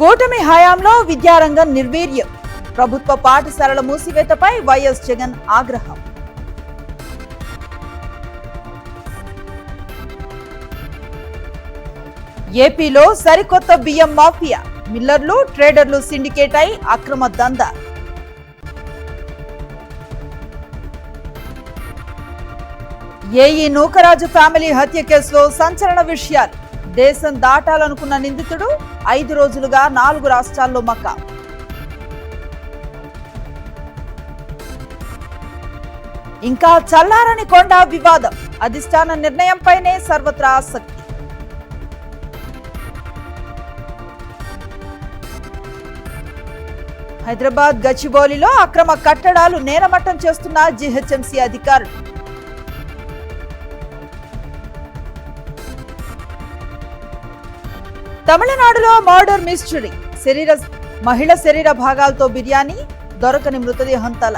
కూటమి హయాంలో విద్యారంగం నిర్వీర్యం. ప్రభుత్వ పాఠశాలల మూసివేతపై వైఎస్ జగన్ ఆగ్రహం. ఏపీలో సరికొత్త బియ్యం మాఫియా. మిల్లర్లు, ట్రేడర్లు సిండికేట్ అయి అక్రమ దందా. ఏఈ నూకరాజు ఫ్యామిలీ హత్య కేసులో సంచలన విషయాలు. దేశం దాటాలనుకున్న నిందితుడు 5 రోజులుగా 4 రాష్ట్రాల్లో మకా. ఇంకా చల్లారని కొండ వివాదం. అధిష్టాన నిర్ణయంపైనే సర్వత్రా ఆసక్తి. హైదరాబాద్ గచ్చిబౌలిలో అక్రమ కట్టడాలు నేలమట్టం చేస్తున్న జీహెచ్ఎంసీ అధికారులు. తమిళనాడులో మర్డర్ మిస్టరీ. మహిళ శరీర భాగాలతో బిర్యానీ, దొరకని మృతదేహం తల.